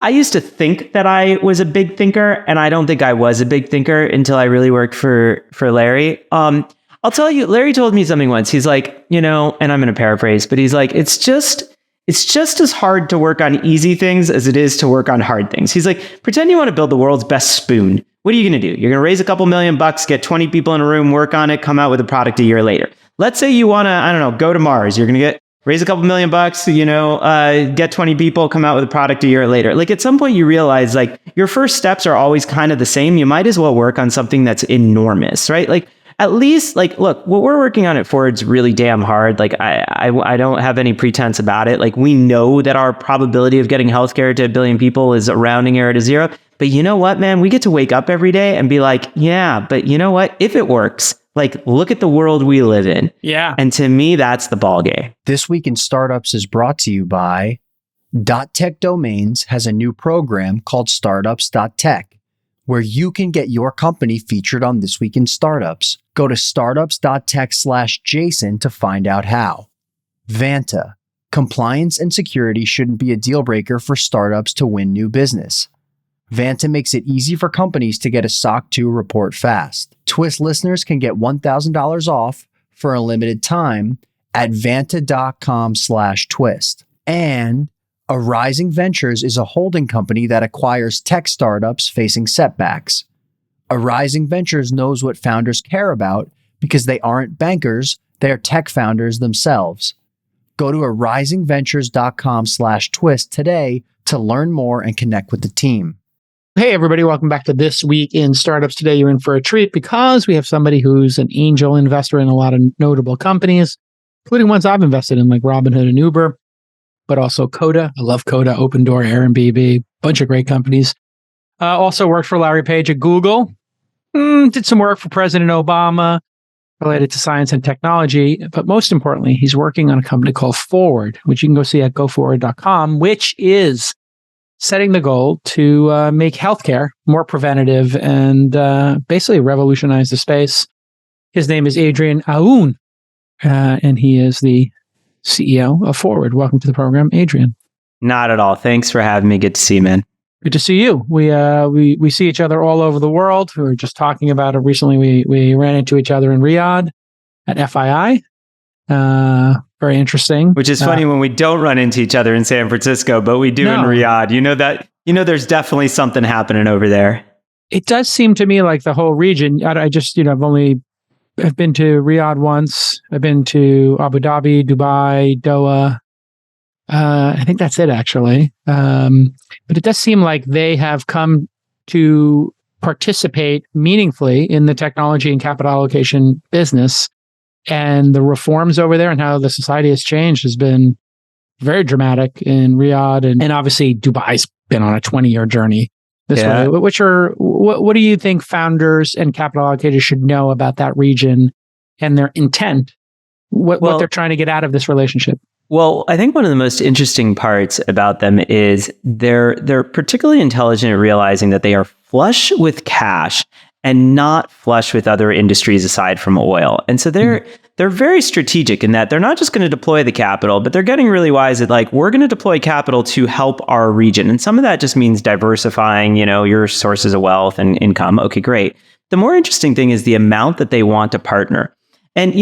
I used to think that I was a big thinker, and I don't think I was a big thinker until I really worked for Larry. I'll tell you, Larry told me something once. He's like, and I'm going to paraphrase, but he's like, it's just as hard to work on easy things as it is to work on hard things. He's like, pretend you want to build the world's best spoon. What are you going to do? You're going to raise a couple $1,000,000, get 20 people in a room, work on it, come out with a product a year later. Let's say you want to, go to Mars. You're going to raise a couple $1,000,000, get 20 people, come out with a product a year later. Like at some point you realize like your first steps are always kind of the same. You might as well work on something that's enormous, right? Like at least like, look, what we're working on at Forward's really damn hard. Like I don't have any pretense about it. Like we know that our probability of getting healthcare to 1 billion people is a rounding error to zero. But you know what, man, we get to wake up every day and be like, yeah, but you know what? If it works, like, look at the world we live in. Yeah. And to me, that's the ball game. This Week in Startups is brought to you by .tech Domains has a new program called Startups.tech, where you can get your company featured on This Week in Startups. Go to startups.tech/Jason to find out how. Vanta. Compliance and security shouldn't be a deal breaker for startups to win new business. Vanta makes it easy for companies to get a SOC 2 report fast. Twist listeners can get $1,000 off for a limited time at vanta.com/twist. And Arising Ventures is a holding company that acquires tech startups facing setbacks. Arising Ventures knows what founders care about because they aren't bankers, they're tech founders themselves. Go to arisingventures.com/twist today to learn more and connect with the team. Hey, everybody. Welcome back to This Week in Startups. Today, you're in for a treat because we have somebody who's an angel investor in a lot of notable companies, including ones I've invested in, like Robinhood and Uber, but also Coda. I love Coda, Opendoor, Airbnb, bunch of great companies. Also worked for Larry Page at Google. Did some work for President Obama related to science and technology. But most importantly, he's working on a company called Forward, which you can go see at goforward.com, which is setting the goal to make healthcare more preventative and basically revolutionize the space. His name is Adrian Aoun, and he is the CEO of Forward. Welcome to the program, Adrian. Not at all. Thanks for having me. Good to see you, man. Good to see you. We see each other all over the world. We were just talking about it recently. We ran into each other in Riyadh at FII. Very interesting. Which is funny when we don't run into each other in San Francisco, but we do in Riyadh. There's definitely something happening over there. It does seem to me like the whole region. I just, I've been to Riyadh once. I've been to Abu Dhabi, Dubai, Doha. I think that's it, actually. But it does seem like they have come to participate meaningfully in the technology and capital allocation business. And the reforms over there and how the society has changed has been very dramatic in Riyadh. And obviously, Dubai's been on a 20-year journey this way. What do you think founders and capital allocators should know about that region and their intent? What they're trying to get out of this relationship? Well, I think one of the most interesting parts about them is they're particularly intelligent at realizing that they are flush with cash and not flush with other industries aside from oil. And so they're very strategic in that they're not just going to deploy the capital, but they're getting really wise at like, we're going to deploy capital to help our region. And some of that just means diversifying, your sources of wealth and income. Okay, great. The more interesting thing is the amount that they want to partner. And,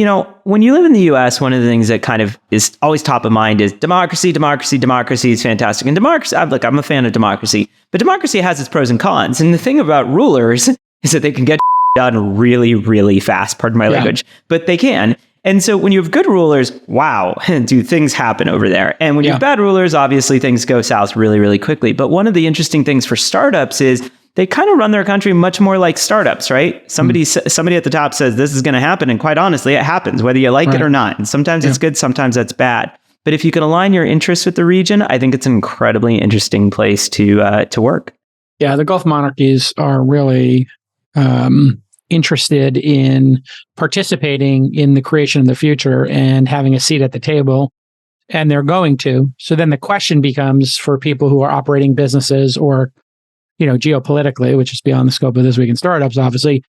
when you live in the US, one of the things that kind of is always top of mind is democracy. Democracy is fantastic. And democracy, I'm a fan of democracy, but democracy has its pros and cons. And the thing about rulers is that they can get done really, really fast. Pardon my language, but they can. And so when you have good rulers, wow, do things happen over there. And when you have bad rulers, obviously things go south really, really quickly. But one of the interesting things for startups is they kind of run their country much more like startups, right? Somebody at the top says this is going to happen. And quite honestly, it happens whether you like it or not. And sometimes it's good, sometimes that's bad. But if you can align your interests with the region, I think it's an incredibly interesting place to work. Yeah, the Gulf monarchies are really interested in participating in the creation of the future and having a seat at the table, and they're going to. So then the question becomes for people who are operating businesses or, geopolitically, which is beyond the scope of This Week in Startups, obviously,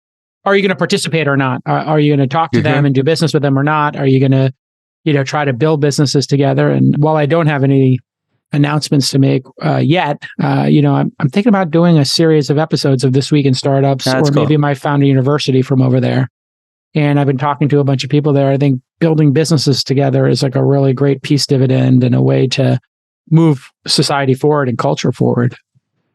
are you going to participate or not? Are you going to talk to them and do business with them or not? Are you going to, try to build businesses together? And while I don't have any announcements to make yet. I'm thinking about doing a series of episodes of This Week in Startups, That's or cool. maybe my founder university from over there. And I've been talking to a bunch of people there. I think building businesses together is like a really great peace dividend and a way to move society forward and culture forward.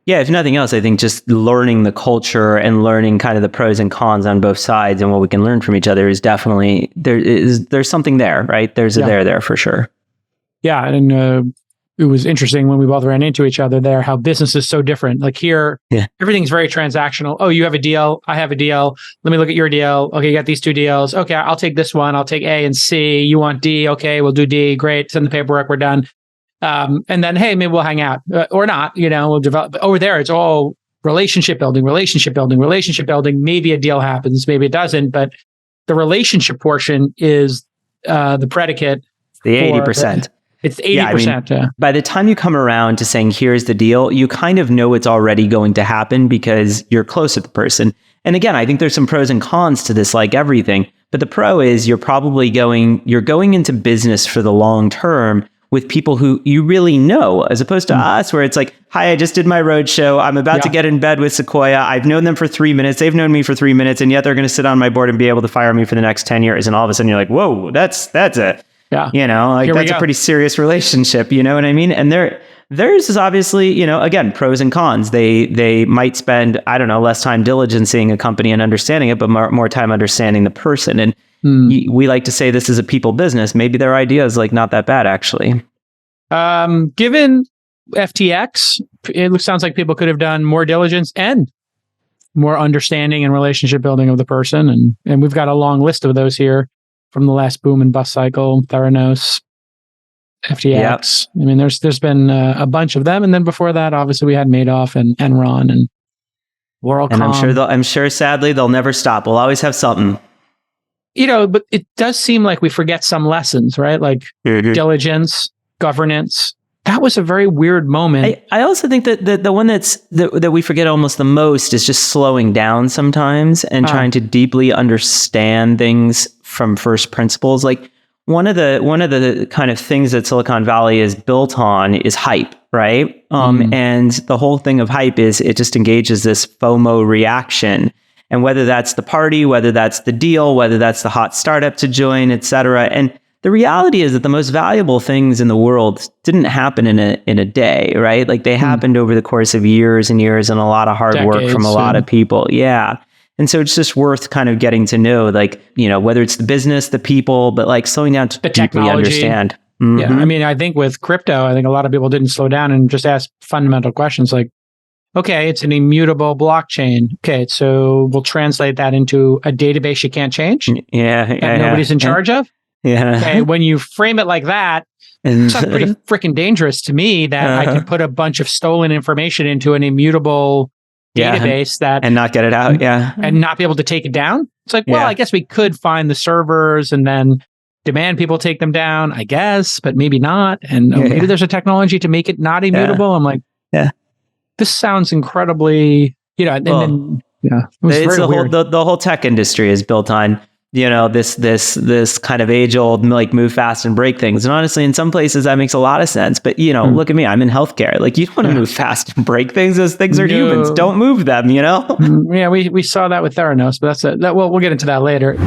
Yeah, if nothing else, I think just learning the culture and learning kind of the pros and cons on both sides and what we can learn from each other is definitely, there's something there, right? There's a there for sure. Yeah, and it was interesting when we both ran into each other there, how business is so different. Like here, everything's very transactional. Oh, you have a deal. I have a deal. Let me look at your deal. Okay, you got these two deals. Okay, I'll take this one. I'll take A and C. You want D. Okay, we'll do D. Great. Send the paperwork. We're done. And then, hey, maybe we'll hang out or not. We'll develop. But over there, it's all relationship building. Maybe a deal happens. Maybe it doesn't. But the relationship portion is the predicate. The 80%. It's 80%. By the time you come around to saying, here's the deal, you kind of know it's already going to happen because you're close with the person. And again, I think there's some pros and cons to this, like everything. But the pro is you're going into business for the long term with people who you really know, as opposed to us, where it's like, hi, I just did my roadshow. I'm about to get in bed with Sequoia. I've known them for 3 minutes. They've known me for 3 minutes. And yet they're going to sit on my board and be able to fire me for the next 10 years. And all of a sudden you're like, whoa, that's it. Yeah. That's a pretty serious relationship, you know what I mean? And theirs is obviously, again, pros and cons. They might spend, less time diligencing a company and understanding it, but more time understanding the person. And we like to say this is a people business. Maybe their idea is like not that bad, actually. Given FTX, it sounds like people could have done more diligence and more understanding and relationship building of the person. And we've got a long list of those here. From the last boom and bust cycle, Theranos, FTX. Yep. I mean, there's been a bunch of them, and then before that, obviously, we had Madoff and Enron and WorldCom. And I'm sure, sadly, they'll never stop. We'll always have something. But it does seem like we forget some lessons, right? Like diligence, governance. That was a very weird moment. I also think that the one that we forget almost the most is just slowing down sometimes and trying to deeply understand things from first principles. Like one of the kind of things that Silicon Valley is built on is hype, right? And the whole thing of hype is it just engages this FOMO reaction. And whether that's the party, whether that's the deal, whether that's the hot startup to join, et cetera. And the reality is that the most valuable things in the world didn't happen in a day, right? Like they happened over the course of years and years and a lot of hard work from a lot of people. Yeah. And so it's just worth kind of getting to know, like, whether it's the business, the people, but like slowing down to deeply understand. Mm-hmm. Yeah. I mean, I think with crypto, I think a lot of people didn't slow down and just ask fundamental questions like, okay, it's an immutable blockchain. Okay, so we'll translate that into a database you can't change. That nobody's in charge of. Yeah. Okay, when you frame it like that, it's pretty freaking dangerous to me that I can put a bunch of stolen information into an immutable database and not get it out. Yeah. And not be able to take it down. It's like, well, I guess we could find the servers and then demand people take them down, I guess, but maybe not. And maybe there's a technology to make it not immutable. I'm like, this sounds incredibly, the whole tech industry is built on, this kind of age old, like move fast and break things. And honestly, in some places that makes a lot of sense. But, look at me, I'm in healthcare. Like you don't want to move fast and break things. Those things are humans. Don't move them, Yeah, we saw that with Theranos, but we'll get into that later.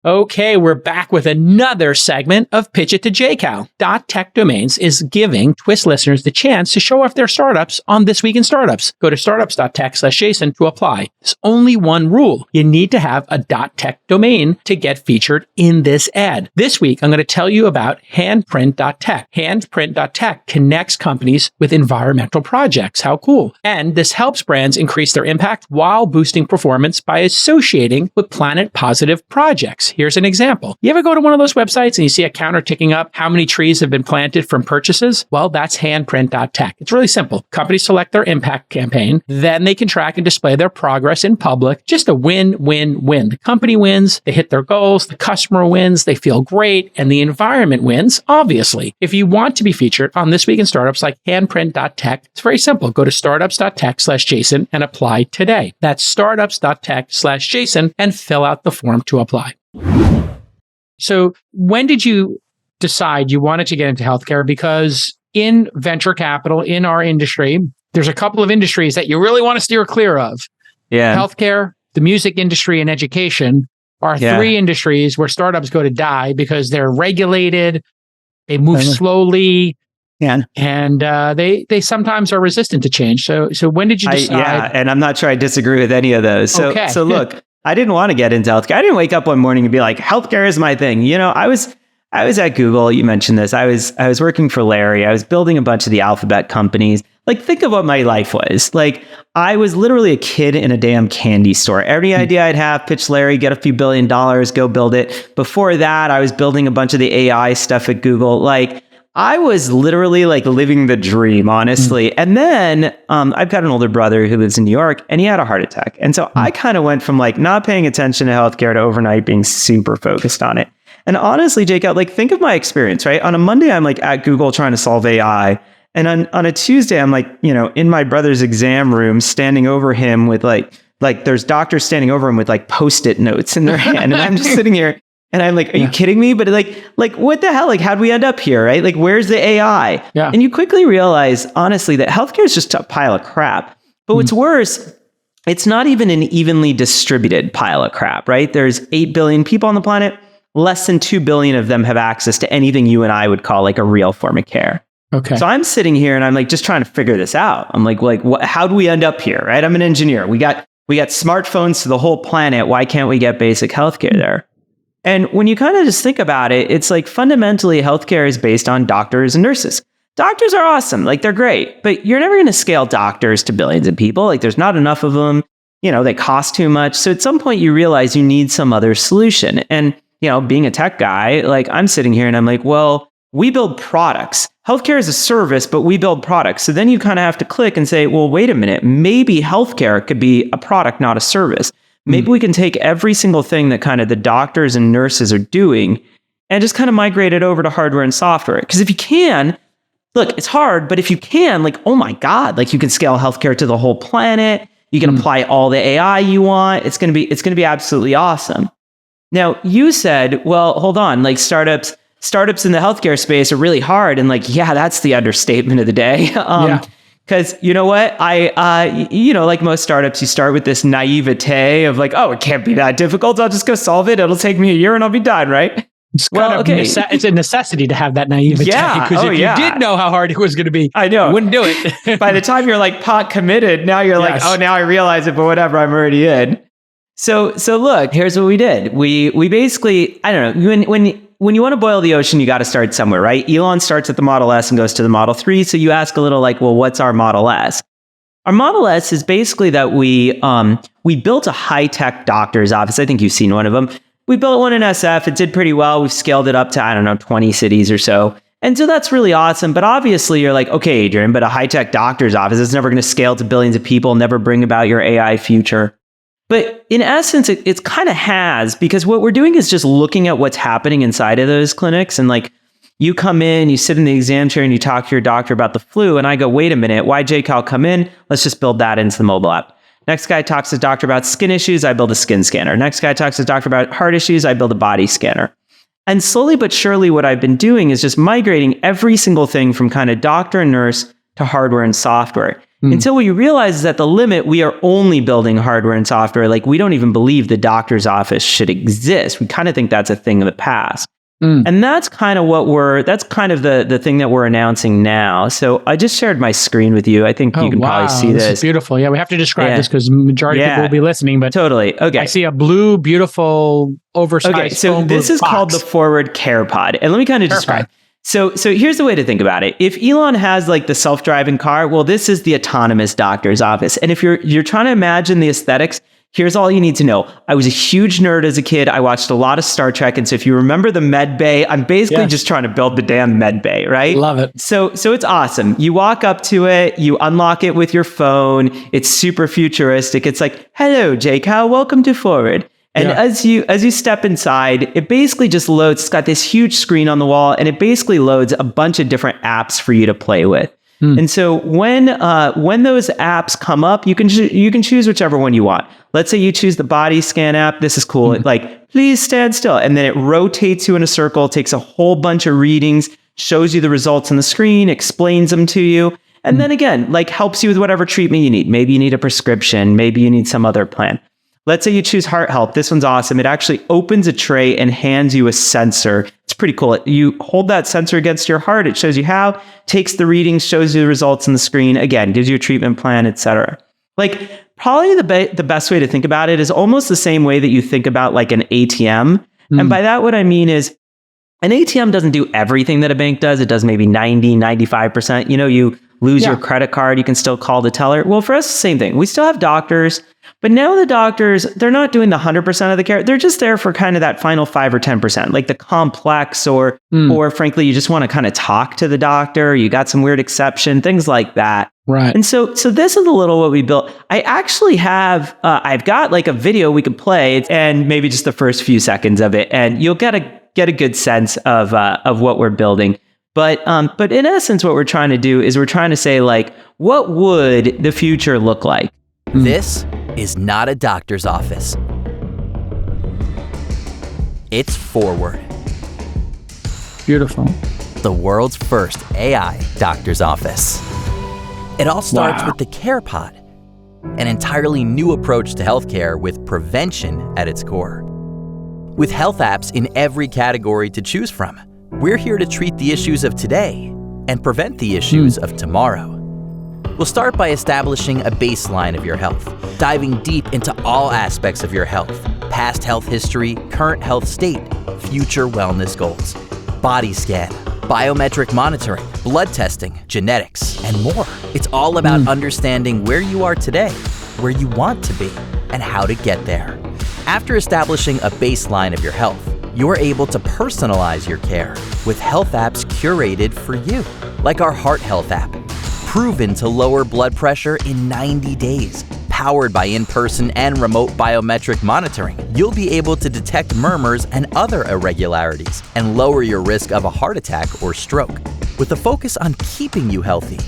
Okay, we're back with another segment of Pitch It to JCal. .tech Domains is giving Twist listeners the chance to show off their startups on This Week in Startups. Go to startups.tech/Jason to apply. There's only one rule. You need to have a .tech domain to get featured in this ad. This week, I'm going to tell you about handprint.tech. Handprint.tech connects companies with environmental projects. How cool. And this helps brands increase their impact while boosting performance by associating with planet-positive projects. Here's an example. You ever go to one of those websites and you see a counter ticking up how many trees have been planted from purchases? Well, that's handprint.tech. It's really simple. Companies select their impact campaign, then they can track and display their progress in public. Just a win-win-win. The company wins, they hit their goals, the customer wins, they feel great, and the environment wins, obviously. If you want to be featured on This Week in Startups like handprint.tech, it's very simple. Go to startups.tech/Jason and apply today. That's startups.tech/Jason and fill out the form to apply. So when did you decide you wanted to get into healthcare? Because in venture capital, in our industry, there's a couple of industries that you really want to steer clear of. Yeah. Healthcare, the music industry, and education are three industries where startups go to die because they're regulated, they move slowly, and they sometimes are resistant to change. So when did you decide? And I'm not sure I disagree with any of those. So look, I didn't want to get into healthcare. I didn't wake up one morning and be like, healthcare is my thing. You know, I was at Google. You mentioned this. I was working for Larry. I was building a bunch of the alphabet companies. Like, think of what my life was. Like, I was literally a kid in a damn candy store. Every idea I'd have, pitch Larry, get a few $1 billion, go build it. Before that, I was building a bunch of the AI stuff at Google. Like, I was literally like living the dream, honestly. And then I've got an older brother who lives in New York, and he had a heart attack. And so I kind of went from like not paying attention to healthcare to overnight being super focused on it. And honestly, Jake, like, think of my experience, right? On a Monday, I'm like at Google trying to solve AI. And on a Tuesday, I'm like, you know, in my brother's exam room, standing over him with like there's doctors standing over him with like Post-it notes in their hand. And I'm just sitting here and I'm like, are you kidding me? But like, what the hell? Like, how'd we end up here, right? Like, where's the AI? Yeah. And you quickly realize, honestly, that healthcare is just a pile of crap. But what's worse, it's not even an evenly distributed pile of crap, right? There's 8 billion people on the planet. Less than 2 billion of them have access to anything you and I would call like a real form of care. Okay. So I'm sitting here and I'm like just trying to figure this out. I'm like, how do we end up here, right? I'm an engineer. We got smartphones to the whole planet. Why can't we get basic healthcare there? And when you kind of just think about it, it's like fundamentally healthcare is based on doctors and nurses. Doctors are awesome. Like, they're great, but you're never going to scale doctors to billions of people. Like, there's not enough of them. You know, they cost too much. So at some point you realize you need some other solution. And, you know, being a tech guy, like, I'm sitting here and I'm like, well, we build products. Healthcare is a service, but we build products. So then you kind of have to click and say, well, wait a minute, maybe healthcare could be a product, not a service. Maybe we can take every single thing that kind of the doctors and nurses are doing and just kind of migrate it over to hardware and software. Because if you can, look, it's hard, but if you can, like, oh my God, like, you can scale healthcare to the whole planet. You can apply all the AI you want. It's going to be absolutely awesome. Now, you said, well, hold on, like, startups in the healthcare space are really hard. And like, yeah, that's the understatement of the day. Because you know what? Like most startups, you start with this naivete of like, oh, it can't be that difficult. I'll just go solve it. It'll take me a year and I'll be done, right? It's it's a necessity to have that naivete. Yeah. Because if you did know how hard it was going to be, I know, you wouldn't do it. By the time you're like pot committed, now you're like, oh, now I realize it, but whatever, I'm already in. So look, here's what we did. We basically, I don't know, when you want to boil the ocean, you got to start somewhere, right? Elon starts at the Model S and goes to the Model 3. So you ask a little like, well, what's our Model S? Our Model S is basically that we built a high-tech doctor's office. I think you've seen one of them. We built one in SF. It did pretty well. We've scaled it up to, 20 cities or so. And so that's really awesome. But obviously you're like, okay, Adrian, but a high-tech doctor's office is never going to scale to billions of people, never bring about your AI future. But in essence, it kind of has, because what we're doing is just looking at what's happening inside of those clinics. And like, you come in, you sit in the exam chair and you talk to your doctor about the flu. And I go, wait a minute, why Jake, I'll come in. Let's just build that into the mobile app. Next guy talks to the doctor about skin issues. I build a skin scanner. Next guy talks to the doctor about heart issues. I build a body scanner. And slowly but surely, what I've been doing is just migrating every single thing from kind of doctor and nurse to hardware and software. Until what you realize is at the limit, we are only building hardware and software. Like, we don't even believe the doctor's office should exist. We kind of think that's a thing of the past. And that's kind of the thing that we're announcing now. So I just shared my screen with you. I think you can probably see this. This is beautiful. Yeah, we have to describe this because the majority of people will be listening. But totally. Okay. I see a blue, beautiful, oversized. Okay, so this is called the Forward CarePod. And let me kind of describe. So here's the way to think about it. If Elon has like the self-driving car, well, this is the autonomous doctor's office. And if you're trying to imagine the aesthetics, here's all you need to know. I was a huge nerd as a kid. I watched a lot of Star Trek. And so if you remember the med bay, I'm basically just trying to build the damn med bay, right? Love it. So it's awesome. You walk up to it, you unlock it with your phone. It's super futuristic. It's like, hello, Jake, welcome to Forward. And as you step inside, it basically just loads. It's got this huge screen on the wall, and it basically loads a bunch of different apps for you to play with. And so when those apps come up, you can choose whichever one you want. Let's say you choose the body scan app. This is cool. Like, please stand still, and then it rotates you in a circle, takes a whole bunch of readings, shows you the results on the screen, explains them to you. And then again, like helps you with whatever treatment you need. Maybe you need a prescription. Maybe you need some other plan. Let's say you choose heart health. This one's awesome. It actually opens a tray and hands you a sensor. It's pretty cool. You hold that sensor against your heart. It shows you how, takes the readings, shows you the results on the screen. Again, gives you a treatment plan, etc. Like probably the best way to think about it is almost the same way that you think about like an ATM. And by that, what I mean is an ATM doesn't do everything that a bank does. It does maybe 90, 95%. You lose your credit card, you can still call the teller. Well, for us, the same thing. We still have doctors, but now the doctors, they're not doing the 100% of the care. They're just there for kind of that final 5 or 10%, like the complex or frankly, you just want to kind of talk to the doctor. You got some weird exception, things like that. Right. And so this is a little what we built. I actually have, I've got like a video we could play and maybe just the first few seconds of it, and you'll get a good sense of what we're building. But in essence, what we're trying to do is we're trying to say, like, what would the future look like? This is not a doctor's office. It's Forward. Beautiful. The world's first AI doctor's office. It all starts with the CarePod, an entirely new approach to healthcare with prevention at its core. With health apps in every category to choose from, we're here to treat the issues of today and prevent the issues of tomorrow. We'll start by establishing a baseline of your health, diving deep into all aspects of your health, past health history, current health state, future wellness goals, body scan, biometric monitoring, blood testing, genetics, and more. It's all about understanding where you are today, where you want to be, and how to get there. After establishing a baseline of your health, you're able to personalize your care with health apps curated for you, like our Heart Health app, proven to lower blood pressure in 90 days. Powered by in-person and remote biometric monitoring, you'll be able to detect murmurs and other irregularities and lower your risk of a heart attack or stroke. With a focus on keeping you healthy,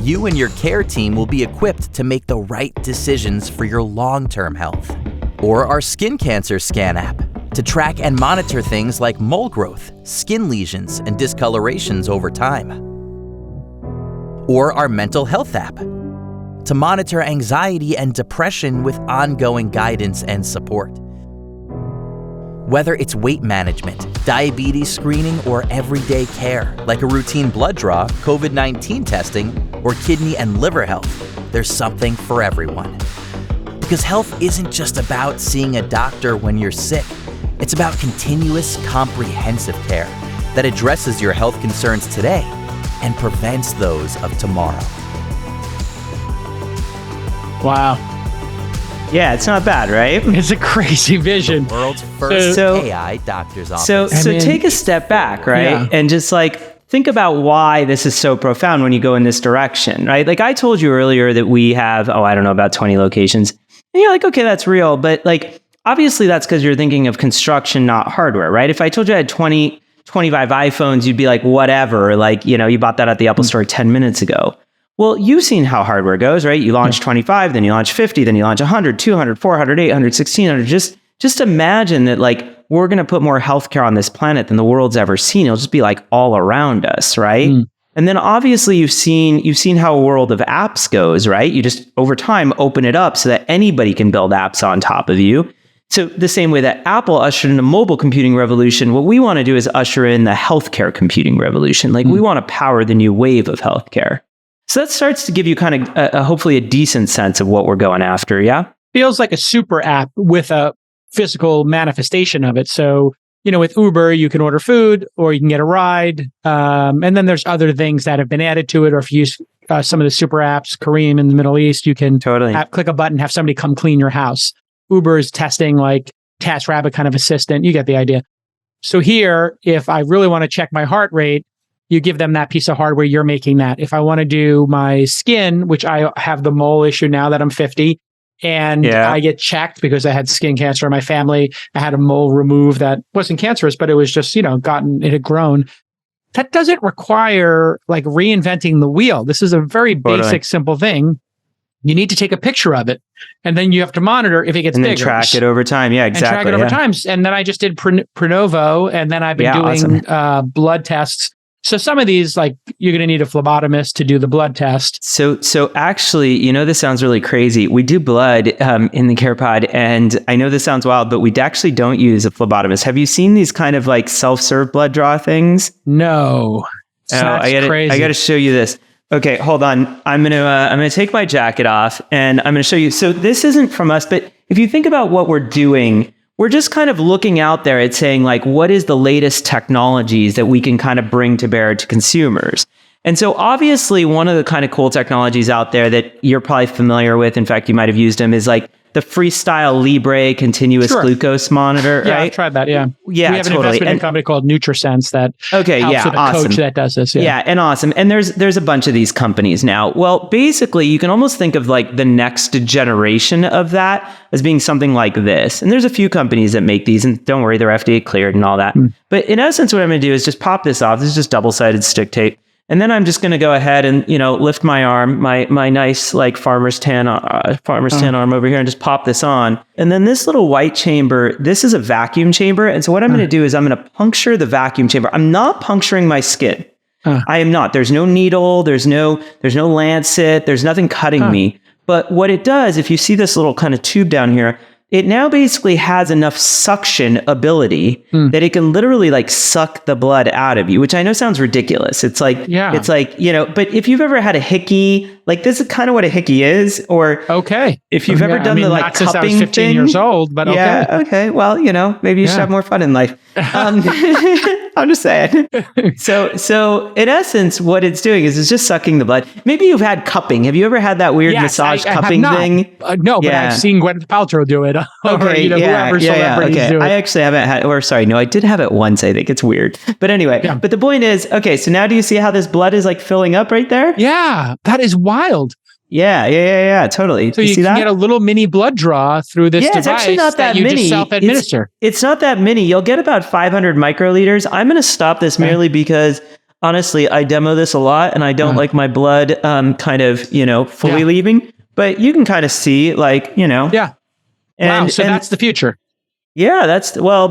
you and your care team will be equipped to make the right decisions for your long-term health. Or our Skin Cancer Scan app, to track and monitor things like mole growth, skin lesions, and discolorations over time. Or our Mental Health app, to monitor anxiety and depression with ongoing guidance and support. Whether it's weight management, diabetes screening, or everyday care, like a routine blood draw, COVID-19 testing, or kidney and liver health, there's something for everyone. Because health isn't just about seeing a doctor when you're sick. It's about continuous, comprehensive care that addresses your health concerns today and prevents those of tomorrow. Wow. Yeah, it's not bad, right? It's a crazy vision. The world's first AI doctor's office. So take a step back, right? And just like think about why this is so profound when you go in this direction, right? Like I told you earlier that we have, about 20 locations. And you're like, okay, that's real. But like, obviously that's because you're thinking of construction, not hardware, right? If I told you I had 25 iPhones, you'd be like, whatever. Like, you bought that at the Apple Store 10 minutes ago. Well, you've seen how hardware goes, right? You launch 25, then you launch 50, then you launch 100, 200, 400, 800, 1600. Just imagine that like we're going to put more healthcare on this planet than the world's ever seen. It'll just be like all around us, right? And then obviously you've seen how a world of apps goes, right? You just over time open it up so that anybody can build apps on top of you. So the same way that Apple ushered in a mobile computing revolution, what we want to do is usher in the healthcare computing revolution. Like we want to power the new wave of healthcare. So that starts to give you kind of hopefully a decent sense of what we're going after, yeah? Feels like a super app with a physical manifestation of it. So, with Uber, you can order food or you can get a ride. And then there's other things that have been added to it. Or if you use some of the super apps, Kareem in the Middle East, you can click a button, have somebody come clean your house. Uber is testing like TaskRabbit kind of assistant. You get the idea. So here, if I really want to check my heart rate, you give them that piece of hardware, you're making that. If I want to do my skin, which I have the mole issue now that I'm 50, and I get checked because I had skin cancer in my family. I had a mole removed that wasn't cancerous, but it was just, it had grown. That doesn't require like reinventing the wheel. This is a very basic, simple thing. You need to take a picture of it, and then you have to monitor if it gets bigger. And then track it over time. Yeah, exactly. And track it over time. And then I just did Prenovo, and then I've been doing blood tests So some of these, like you're going to need a phlebotomist to do the blood test. So actually, this sounds really crazy. We do blood in the CarePod, and I know this sounds wild, but we actually don't use a phlebotomist. Have you seen these kind of like self-serve blood draw things? No. I gotta show you this. Okay, hold on. I'm gonna take my jacket off, and I'm gonna show you. So this isn't from us, but if you think about what we're doing, we're just kind of looking out there at saying, like, what is the latest technologies that we can kind of bring to bear to consumers? And so obviously one of the kind of cool technologies out there that you're probably familiar with, in fact, you might have used them, is like the Freestyle Libre continuous glucose monitor, yeah, right? I've tried that, yeah. Yeah, we have an investment in a company called NutriSense that helps with a coach that does this. Yeah, and awesome. And there's a bunch of these companies now. Well, basically, you can almost think of like the next generation of that as being something like this. And there's a few companies that make these, and don't worry, they're FDA cleared and all that. But in essence, what I'm going to do is just pop this off. This is just double-sided stick tape. And then I'm just going to go ahead and, lift my arm, my nice like farmer's tan arm over here, and just pop this on. And then this little white chamber, this is a vacuum chamber. And so what I'm going to do is I'm going to puncture the vacuum chamber. I'm not puncturing my skin. I am not. There's no needle. There's no lancet. There's nothing cutting me. But what it does, if you see this little kind of tube down here, it now basically has enough suction ability that it can literally like suck the blood out of you, which I know sounds ridiculous. It's like, but if you've ever had a hickey, like this is kind of what a hickey is, or if you've ever done the like cupping I was 15 thing. years old, but yeah, okay. Well, maybe you should have more fun in life. I'm just saying. So in essence, what it's doing is it's just sucking the blood. Maybe you've had cupping. Have you ever had that weird massage cupping thing? No, but I've seen Gwyneth Paltrow do it. Whoever celebrities do it. I actually haven't had, I did have it once. I think it's weird. But anyway, but the point is, okay, so now do you see how this blood is like filling up right there? Yeah, that is wild. Yeah, totally. So you can get a little mini blood draw through this device. It's actually not that you mini. Just self-administer. It's not that mini. You'll get about 500 microliters. I'm going to stop this merely because honestly, I demo this a lot and I don't like my blood fully leaving. But you can kind of see Yeah. And that's the future. Yeah,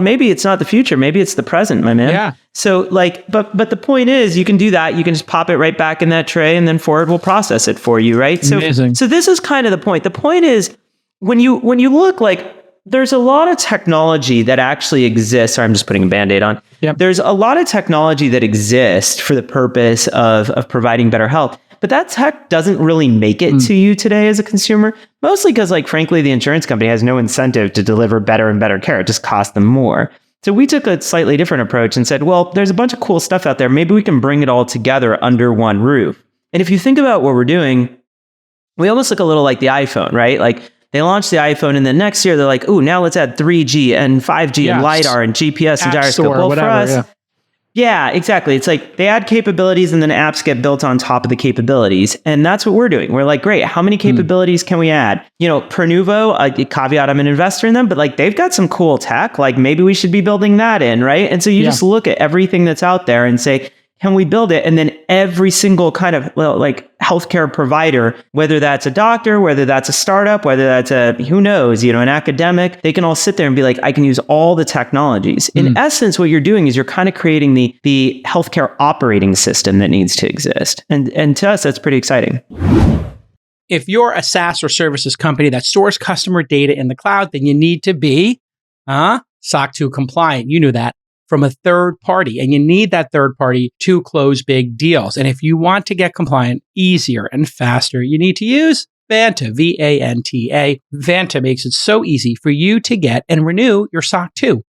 maybe it's not the future. Maybe it's the present, my man. Yeah. So but the point is you can do that. You can just pop it right back in that tray and then Forward will process it for you, right? Amazing. So this is kind of the point. The point is when you look like there's a lot of technology that actually exists. Sorry, I'm just putting a Band-Aid on. Yep. There's a lot of technology that exists for the purpose of providing better health. But that tech doesn't really make it to you today as a consumer, mostly because, frankly, the insurance company has no incentive to deliver better and better care. It just costs them more. So we took a slightly different approach and said, well, there's a bunch of cool stuff out there. Maybe we can bring it all together under one roof. And if you think about what we're doing, we almost look a little like the iPhone, right? Like they launched the iPhone and then next year they're like, ooh, now let's add 3G and 5G and LiDAR and GPS and gyroscope. Well, for us, yeah, exactly. It's like they add capabilities and then apps get built on top of the capabilities. And that's what we're doing. We're like, great, how many capabilities can we add? Prenuvo, caveat, I'm an investor in them, but they've got some cool tech. Maybe we should be building that in, right? And so you just look at everything that's out there and say, can we build it? And then every single kind of healthcare provider, whether that's a doctor, whether that's a startup, whether that's an academic, they can all sit there and be like, I can use all the technologies. In essence, what you're doing is you're kind of creating the healthcare operating system that needs to exist. And to us, that's pretty exciting. If you're a SaaS or services company that stores customer data in the cloud, then you need to be SOC 2 compliant. You knew that. From a third party, and you need that third party to close big deals. And if you want to get compliant easier and faster, you need to use Vanta, V-A-N-T-A. Vanta makes it so easy for you to get and renew your SOC 2.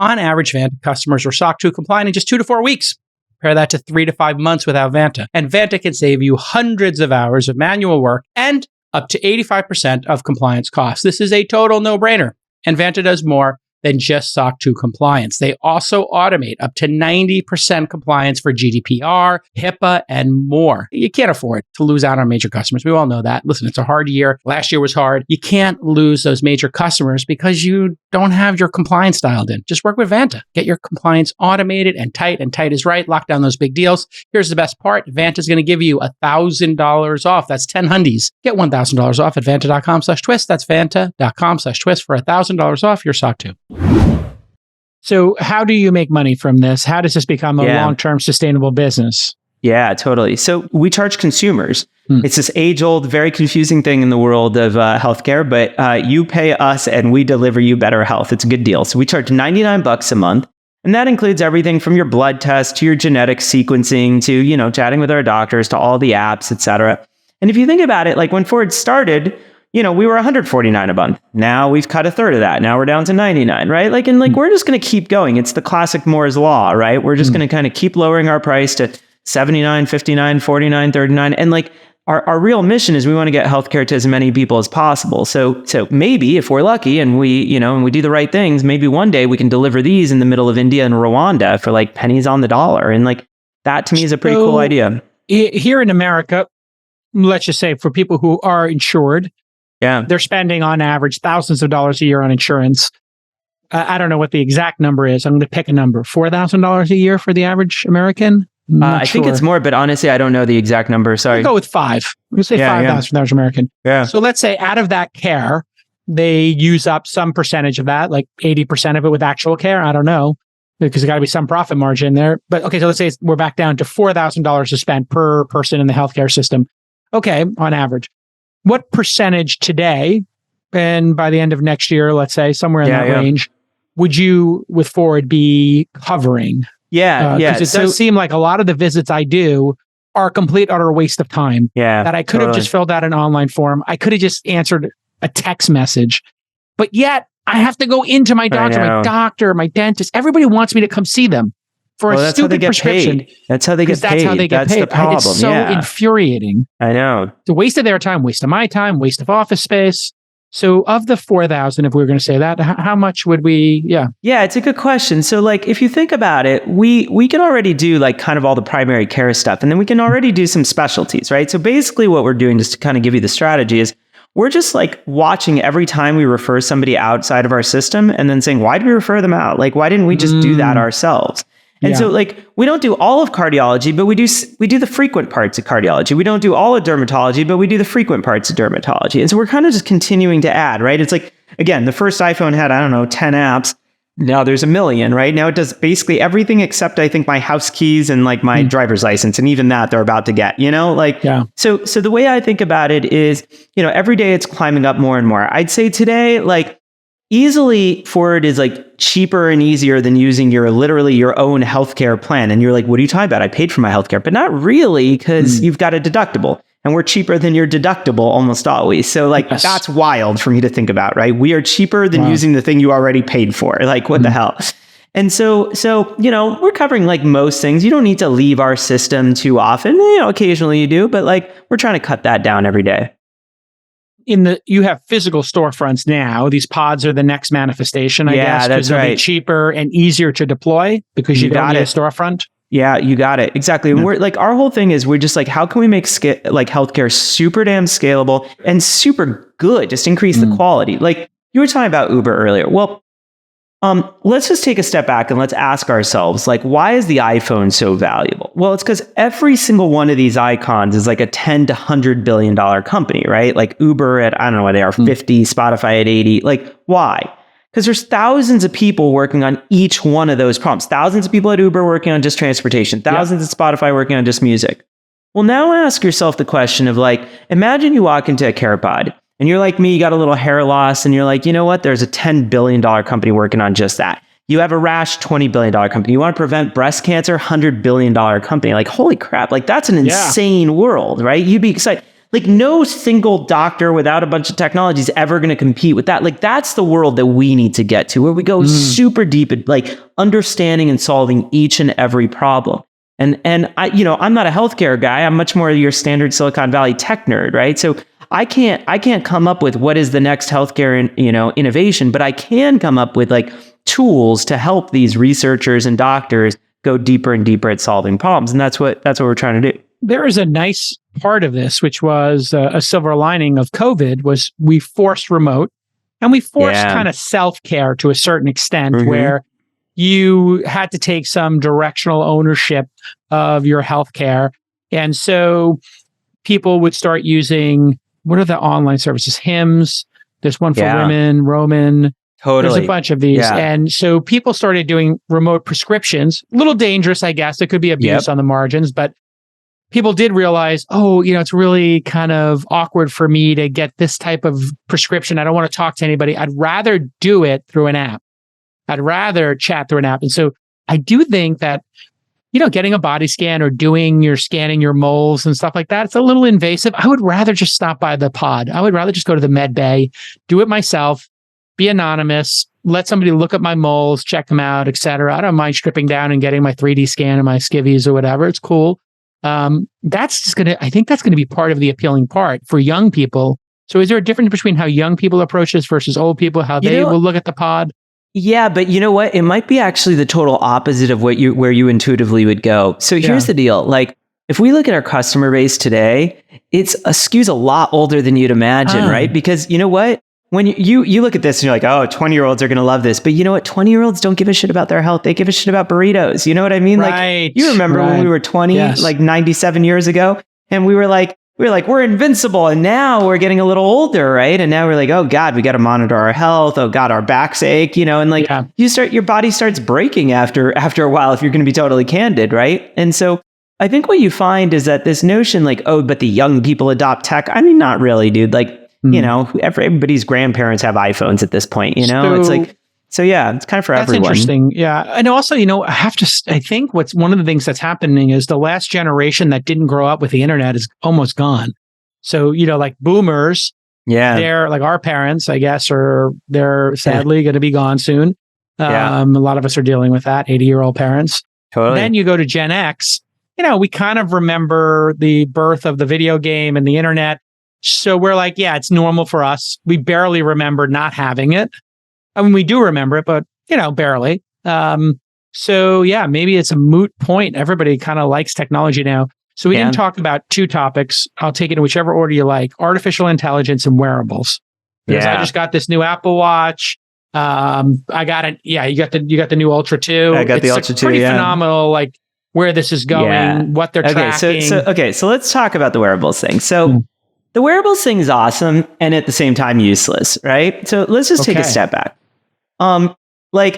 On average, Vanta customers are SOC 2 compliant in just 2 to 4 weeks. Compare that to 3 to 5 months without Vanta. And Vanta can save you hundreds of hours of manual work and up to 85% of compliance costs. This is a total no-brainer. And Vanta does more than just SOC 2 compliance. They also automate up to 90% compliance for GDPR, HIPAA, and more. You can't afford to lose out on major customers. We all know that. Listen, it's a hard year. Last year was hard. You can't lose those major customers because you don't have your compliance dialed in. Just work with Vanta. Get your compliance automated and tight is right. Lock down those big deals. Here's the best part. Vanta is going to give you $1,000 off. That's 10 hundies. Get $1,000 off at vanta.com/twist. That's vanta.com/twist for $1,000 off your SOC 2. So how do you make money from this? How does this become a long-term sustainable business? Yeah, totally. So we charge consumers. It's this age-old, very confusing thing in the world of healthcare, but you pay us and we deliver you better health. It's a good deal. So we charge $99 a month. And that includes everything from your blood test to your genetic sequencing to, chatting with our doctors to all the apps, et cetera. And if you think about it, like when Forward started, we were $149 a month. Now we've cut a third of that. Now we're down to $99, right? We're just going to keep going. It's the classic Moore's Law, right? We're just going to kind of keep lowering our price to $79, $59, $49, $39. And our real mission is we want to get healthcare to as many people as possible. So maybe if we're lucky and we do the right things, maybe one day we can deliver these in the middle of India and Rwanda for pennies on the dollar. And that to me is a pretty cool idea. Here in America, let's just say for people who are insured, they're spending on average thousands of dollars a year on insurance. I don't know what the exact number is. I'm going to pick a number, $4,000 a year for the average American. I think it's more, but honestly, I don't know the exact number. Sorry. We'll go with $5,000. We'll say $5,000 American. Yeah. So let's say out of that care, they use up some percentage of that, like 80% of it with actual care. I don't know, because there's got to be some profit margin there. But okay, so let's say we're back down to $4,000 to spend per person in the healthcare system. Okay, on average. What percentage today, and by the end of next year, let's say somewhere in that range, would you, with Forward, be covering? Because it does seem like a lot of the visits I do are a complete, utter waste of time. That I could have just filled out an online form. I could have just answered a text message. But yet, I have to go into my doctor, my dentist. Everybody wants me to come see them for a stupid prescription. Paid. That's how they get paid. That's how they get paid. The problem. It's so infuriating. I know. It's a waste of their time, waste of my time, waste of office space. So of the 4,000, if we were going to say that, how much would we, Yeah, it's a good question. So if you think about it, we can already do kind of all the primary care stuff, and then we can already do some specialties, right? So basically what we're doing, just to kind of give you the strategy, is we're just watching every time we refer somebody outside of our system and then saying, why did we refer them out? Why didn't we just do that ourselves? And so we don't do all of cardiology, but we do the frequent parts of cardiology. We don't do all of dermatology, but we do the frequent parts of dermatology. And so we're kind of just continuing to add, right? It's again, the first iPhone had, 10 apps. Now there's 1 million, right? Now it does basically everything except I think my house keys and my driver's license. And even that they're about to get, So the way I think about it is, every day it's climbing up more and more. I'd say today, easily Forward is cheaper and easier than using your own healthcare plan. And you're what are you talking about? I paid for my healthcare, but not really, because you've got a deductible and we're cheaper than your deductible almost always. So that's wild for me to think about, right? We are cheaper than using the thing you already paid for. What the hell? And so, we're covering most things. You don't need to leave our system too often. Occasionally you do, but we're trying to cut that down every day. You have physical storefronts now. These pods are the next manifestation, I guess, because they'll be cheaper and easier to deploy because you don't need a storefront. Yeah, you got it. Exactly. Yeah. We're our whole thing is we're just how can we make healthcare super damn scalable and super good, just increase the quality. You were talking about Uber earlier. Well, let's just take a step back and let's ask ourselves, why is the iPhone so valuable? Well, it's because every single one of these icons is a 10 to $100 billion company, right? Uber at, I don't know what they are, 50, Spotify at 80. Why? Because there's thousands of people working on each one of those problems. Thousands of people at Uber working on just transportation. Thousands at Spotify working on just music. Well, now ask yourself the question of imagine you walk into a CarePod and you're like me, you got a little hair loss, and you're you know what? There's a $10 billion company working on just that. You have a rash, $20 billion company. You want to prevent breast cancer, $100 billion company. Holy crap, that's an insane world, right? You'd be excited. No single doctor without a bunch of technology is ever going to compete with that. That's the world that we need to get to, where we go super deep at understanding and solving each and every problem. And I, I'm not a healthcare guy. I'm much more your standard Silicon Valley tech nerd, right? So I can't come up with what is the next healthcare innovation, but I can come up with tools to help these researchers and doctors go deeper and deeper at solving problems. And that's what we're trying to do. There is a nice part of this, which was a silver lining of COVID, was we forced remote and we forced kind of self-care to a certain extent, where you had to take some directional ownership of your healthcare. And so people would start using, what are the online services? Hims. There's one for women, Roman. Totally. There's a bunch of these. Yeah. And so people started doing remote prescriptions. A little dangerous, I guess. There could be abuse on the margins, but people did realize, it's really kind of awkward for me to get this type of prescription. I don't want to talk to anybody. I'd rather do it through an app. I'd rather chat through an app. And so I do think that, getting a body scan or scanning your moles and stuff like that, it's a little invasive. I would rather just stop by the pod. I would rather just go to the med bay, do it myself, be anonymous, let somebody look at my moles, check them out, et cetera. I don't mind stripping down and getting my 3D scan and my skivvies or whatever. It's cool. I think that's going to be part of the appealing part for young people. So is there a difference between how young people approach this versus old people, how they will look at the pod? Yeah, but you know what? It might be actually the total opposite of where you intuitively would go. So here's the deal. Like, if we look at our customer base today, it skews a lot older than you'd imagine, right? Because you know what? When you look at this and you're like, 20-year-olds are going to love this. But you know what? 20-year-olds don't give a shit about their health. They give a shit about burritos. You know what I mean? Right, like, you remember when we were 20, like 97 years ago, and we were like, we're invincible. And now we're getting a little older, right? And now we're like, oh God, we got to monitor our health. Oh God, our backs ache, and like your body starts breaking after a while, if you're going to be totally candid, right? And so I think what you find is that this notion like, but the young people adopt tech. I mean, not really, dude. Like, everybody's grandparents have iPhones at this point, it's like, so yeah, it's kind of for everyone. That's interesting. Yeah. And also, I think one of the things that's happening is the last generation that didn't grow up with the internet is almost gone. So, like boomers, they're like our parents, I guess, or they're sadly going to be gone soon. A lot of us are dealing with that, 80-year-old parents. Totally. Then you go to Gen X, we kind of remember the birth of the video game and the internet. So we're like, it's normal for us. We barely remember not having it. I mean, we do remember it, but, barely. So yeah, maybe it's a moot point. Everybody kind of likes technology now. So we didn't talk about two topics. I'll take it in whichever order you like: artificial intelligence and wearables. Because I just got this new Apple Watch. I got it. Yeah, you got the new Ultra 2. I got the Ultra 2. Pretty phenomenal, like where this is going, what they're tracking. So let's talk about the wearables thing. So the wearables thing is awesome and at the same time useless, right? So let's just take a step back. Like,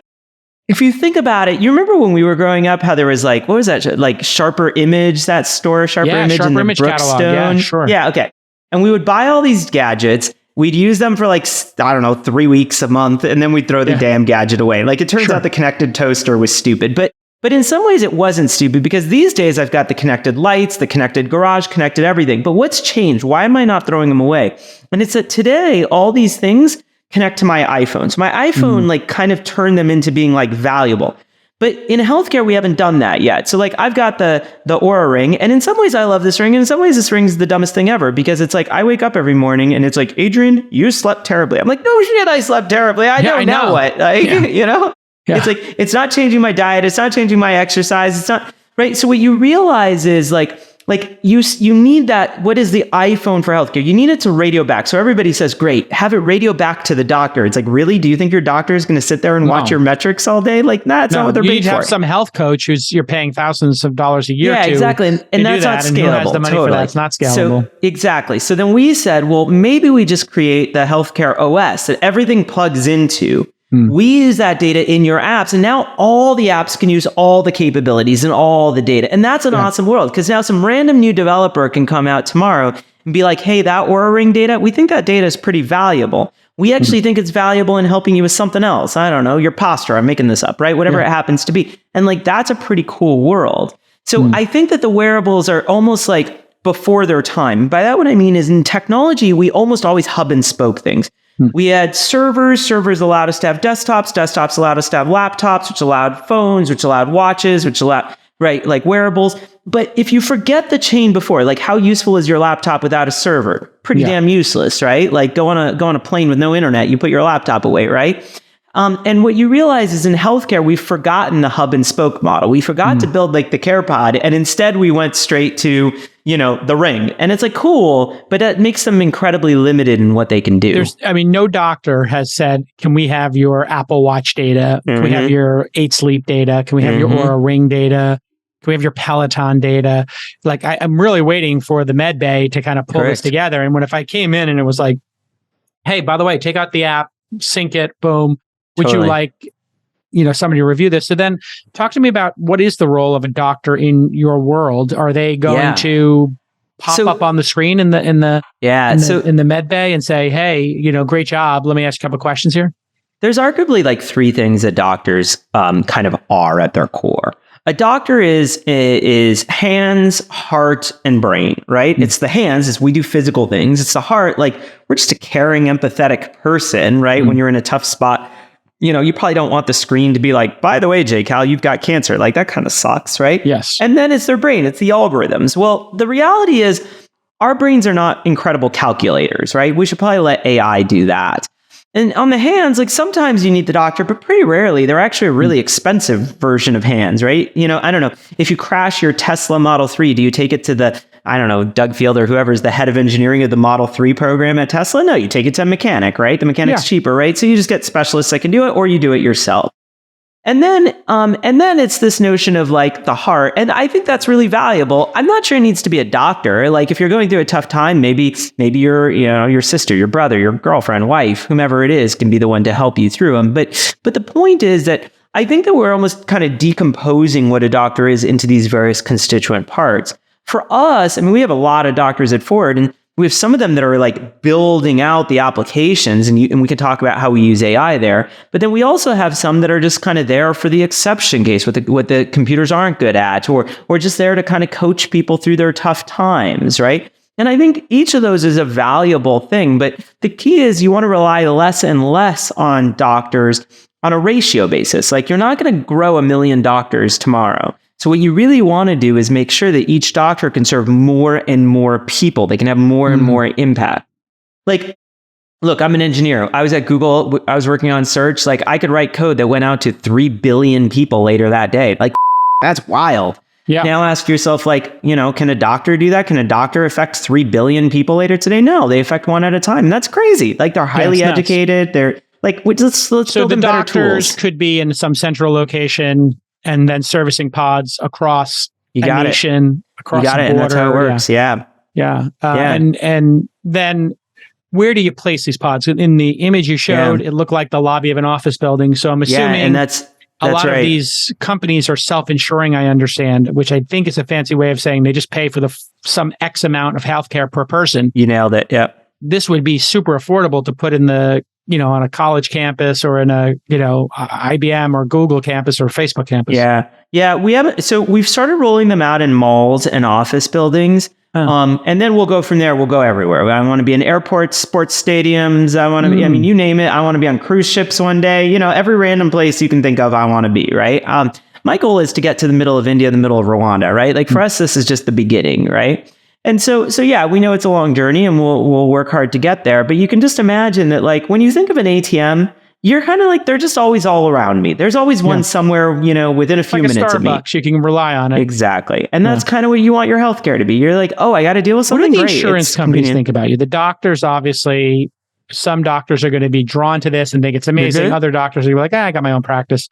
if you think about it, you remember when we were growing up, how there was like, what was that? Like Sharper Image, that store, Sharper Image in the Brookstone. Catalog. Yeah, sure. Yeah, okay. And we would buy all these gadgets. We'd use them for like, 3 weeks, a month, and then we'd throw the damn gadget away. Like, it turns out the connected toaster was stupid, but in some ways it wasn't stupid, because these days I've got the connected lights, the connected garage, connected everything. But what's changed? Why am I not throwing them away? And it's that today, all these things connect to my iPhone. So my iPhone like kind of turned them into being like valuable. But in healthcare, we haven't done that yet. So like I've got the Oura Ring, and in some ways I love this ring, and in some ways this ring is the dumbest thing ever, because it's like I wake up every morning and it's like, Adrian, you slept terribly. I'm like, no shit, I slept terribly. I know. Now what? Like, it's like, it's not changing my diet. It's not changing my exercise. It's not right. So what you realize is like you need that. What is the iPhone for healthcare? You need it to radio back. So everybody says, great, have it radio back to the doctor. It's like, really? Do you think your doctor is going to sit there and watch your metrics all day? Like, that's not what they're paid for. You need to have some health coach you're paying thousands of dollars a year to. Yeah, exactly. And that's not scalable. And who has the money for that? It's not scalable. So, exactly. So then we said, well, maybe we just create the healthcare OS that everything plugs into. We use that data in your apps, and now all the apps can use all the capabilities and all the data. And that's an awesome world, because now some random new developer can come out tomorrow and be like, hey, that Oura Ring data, we think that data is pretty valuable. We actually think it's valuable in helping you with something else. I don't know, your posture. I'm making this up, right? Whatever it happens to be. And like, that's a pretty cool world. So I think that the wearables are almost like before their time. By that, what I mean is, in technology, we almost always hub and spoke things. We had servers allowed us to have desktops allowed us to have laptops, which allowed phones, which allowed watches, which allowed, right, like wearables. But if you forget the chain before, like, how useful is your laptop without a server? Pretty damn useless, right? Like, go on a plane with no internet, you put your laptop away, right? And what you realize is, in healthcare, we've forgotten the hub and spoke model. We forgot to build like the CarePod, and instead we went straight to, the Ring. And it's like, cool, but that makes them incredibly limited in what they can do. No doctor has said, can we have your Apple Watch data? Can we have your 8 Sleep data? Can we have your Oura Ring data? Can we have your Peloton data? Like, I'm really waiting for the med bay to kind of pull this together. And if I came in and it was like, hey, by the way, take out the app, sync it, boom. Would Totally. you like, somebody to review this? So then talk to me about what is the role of a doctor in your world? Are they going to pop up on the screen in the med bay and say, hey, great job. Let me ask you a couple of questions here. There's arguably like three things that doctors kind of are at their core. A doctor is hands, heart, and brain, right? It's the hands, is we do physical things. It's the heart, like we're just a caring, empathetic person, right? When you're in a tough spot, you probably don't want the screen to be like, by the way, J. Cal, you've got cancer. Like that kind of sucks, right? Yes. And then it's their brain. It's the algorithms. Well, the reality is our brains are not incredible calculators, right? We should probably let AI do that. And on the hands, like sometimes you need the doctor, but pretty rarely. They're actually a really expensive version of hands, right? I don't know. If you crash your Tesla Model 3, do you take it to Doug Field or whoever's the head of engineering of the Model 3 program at Tesla? No, you take it to a mechanic, right? The mechanic's cheaper, right? So you just get specialists that can do it, or you do it yourself. And then it's this notion of like the heart. And I think that's really valuable. I'm not sure it needs to be a doctor. Like if you're going through a tough time, maybe your sister, your brother, your girlfriend, wife, whomever it is, can be the one to help you through them. But the point is that I think that we're almost kind of decomposing what a doctor is into these various constituent parts. For us, I mean, we have a lot of doctors at Forward, and we have some of them that are like building out the applications, and we can talk about how we use AI there. But then we also have some that are just kind of there for the exception case, what the computers aren't good at, or just there to kind of coach people through their tough times, right? And I think each of those is a valuable thing. But the key is you want to rely less and less on doctors on a ratio basis. Like you're not going to grow 1 million doctors tomorrow. So what you really want to do is make sure that each doctor can serve more and more people. They can have more and more impact. Like, look, I'm an engineer. I was at Google. I was working on search. Like I could write code that went out to 3 billion people later that day. Like that's wild. Yeah. Now ask yourself, like, can a doctor do that? Can a doctor affect 3 billion people later today? No, they affect one at a time. And that's crazy. Like they're highly educated. They're like, let's build them better tools. So the doctors could be in some central location and then servicing pods across a nation, across the border. And that's how it works. Yeah. And then where do you place these pods? In the image you showed, it looked like the lobby of an office building. So I'm assuming and that's a lot of these companies are self-insuring, I understand, which I think is a fancy way of saying they just pay for some X amount of healthcare per person. You nailed it. Yeah. This would be super affordable to put in the on a college campus or in a, IBM or Google campus or Facebook campus. Yeah. We've started rolling them out in malls and office buildings. And then we'll go from there. We'll go everywhere. I want to be in airports, sports stadiums. I want to be, you name it. I want to be on cruise ships one day, every random place you can think of, I want to be, right? My goal is to get to the middle of India, the middle of Rwanda, right? Like for us, this is just the beginning, right? And so yeah, we know it's a long journey and we'll work hard to get there. But you can just imagine that like when you think of an ATM, you're kind of like, they're just always all around me. There's always one somewhere, within a few minutes of me. You can rely on it. Exactly. And that's kind of what you want your healthcare to be. You're like, oh, I got to deal with something great. What do the insurance companies think about you? The doctors, obviously, some doctors are going to be drawn to this and think it's amazing. Other doctors are like, I got my own practice.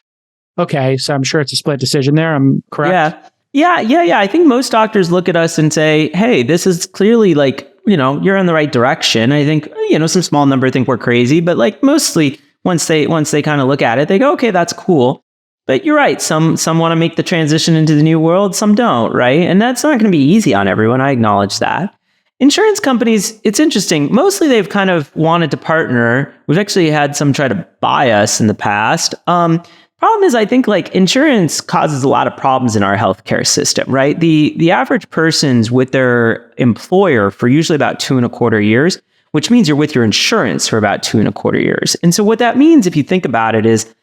Okay. So I'm sure it's a split decision there. I'm correct? Yeah. I think most doctors look at us and say, hey, this is clearly like, you're in the right direction. I think, some small number think we're crazy, but like mostly once they kind of look at it, they go, okay, that's cool. But you're right. Some want to make the transition into the new world. Some don't, right? And that's not going to be easy on everyone. I acknowledge that. Insurance companies, it's interesting. Mostly they've kind of wanted to partner. We've actually had some try to buy us in the past. Problem is, I think like insurance causes a lot of problems in our healthcare system, right? The average person's with their employer for usually about 2.25 years, which means you're with your insurance for about 2.25 years. And so what that means, if you think about it, is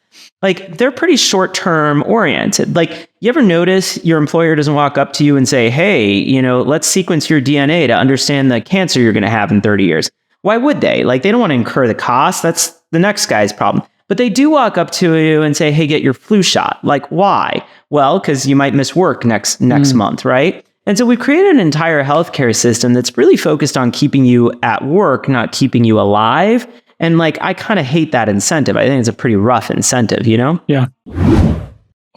like they're pretty short-term oriented. Like you ever notice your employer doesn't walk up to you and say, hey, let's sequence your DNA to understand the cancer you're going to have in 30 years. Why would they? Like they don't want to incur the cost. That's the next guy's problem. But they do walk up to you and say, hey, get your flu shot. Like, why? Well, because you might miss work next month, right? And so we've created an entire healthcare system that's really focused on keeping you at work, not keeping you alive. And like, I kind of hate that incentive. I think it's a pretty rough incentive, Yeah.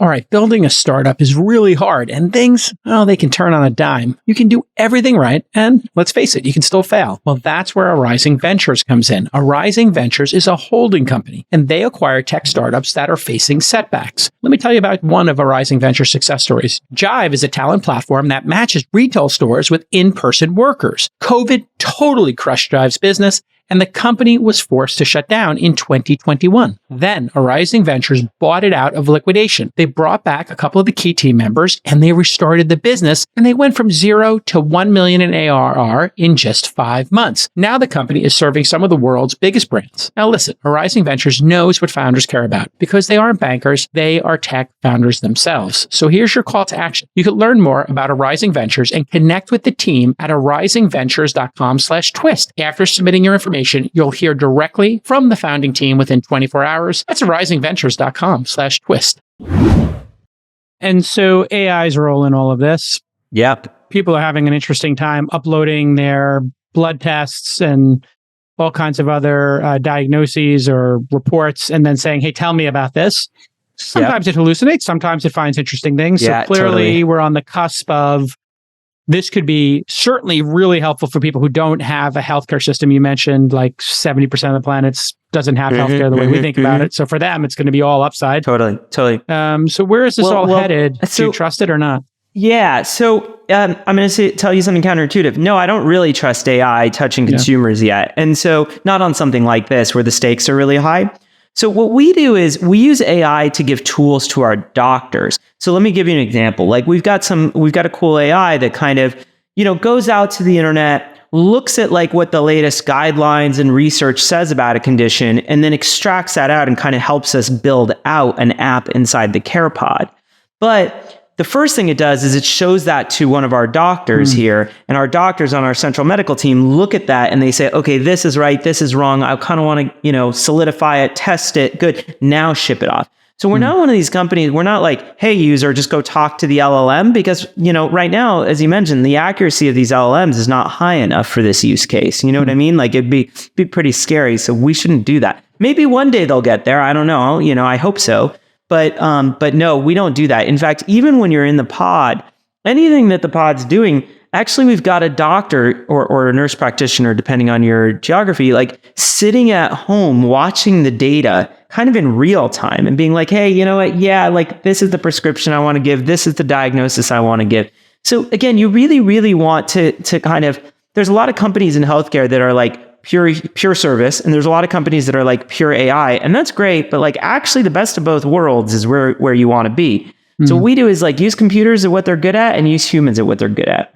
All right, building a startup is really hard and things, well, they can turn on a dime. You can do everything right, and let's face it, you can still fail. Well, that's where Arising Ventures comes in. Arising Ventures is a holding company, and they acquire tech startups that are facing setbacks. Let me tell you about one of Arising Ventures' success stories. Jive is a talent platform that matches retail stores with in-person workers. COVID totally crushed Jive's business, and the company was forced to shut down in 2021. Then Arising Ventures bought it out of liquidation. They brought back a couple of the key team members and they restarted the business, and they went from 0 to 1 million in ARR in just 5 months. Now the company is serving some of the world's biggest brands. Now listen, Arising Ventures knows what founders care about because they aren't bankers, they are tech founders themselves. So here's your call to action. You can learn more about Arising Ventures and connect with the team at arisingventures.com/twist. After submitting your information, you'll hear directly from the founding team within 24 hours. That's arisingventures.com/twist. And so AI's role in all of this. Yep. People are having an interesting time uploading their blood tests and all kinds of other diagnoses or reports and then saying, hey, tell me about this. Sometimes it hallucinates. Sometimes it finds interesting things. Yeah, so clearly totally. We're on the cusp of this could be certainly really helpful for people who don't have a healthcare system. You mentioned like 70% of the planet doesn't have healthcare the way we think about it. So for them, it's going to be all upside. Totally. So where is this all headed? Do you trust it or not? Yeah. So I'm going to tell you something counterintuitive. No, I don't really trust AI touching consumers yet. And so not on something like this where the stakes are really high. So what we do is we use AI to give tools to our doctors. So let me give you an example. Like we've got a cool AI that kind of, goes out to the internet, looks at like what the latest guidelines and research says about a condition, and then extracts that out and kind of helps us build out an app inside the CarePod. But the first thing it does is it shows that to one of our doctors here, and our doctors on our central medical team look at that and they say, okay, this is right, this is wrong. I kind of want to, solidify it, test it. Good. Now ship it off. So we're not one of these companies. We're not like, hey, user, just go talk to the LLM because, right now, as you mentioned, the accuracy of these LLMs is not high enough for this use case. You know what I mean? Like it'd be pretty scary. So we shouldn't do that. Maybe one day they'll get there. I don't know. I hope so. But no, we don't do that. In fact, even when you're in the pod, anything that the pod's doing, actually, we've got a doctor or a nurse practitioner, depending on your geography, like sitting at home, watching the data kind of in real time and being like, hey, you know what? Yeah, like this is the prescription I want to give. This is the diagnosis I want to give. So again, you really, really want to kind of, there's a lot of companies in healthcare that are like, pure service, and there's a lot of companies that are like pure AI, and that's great, but like actually the best of both worlds is where you want to be. So what we do is like use computers at what they're good at and use humans at what they're good at.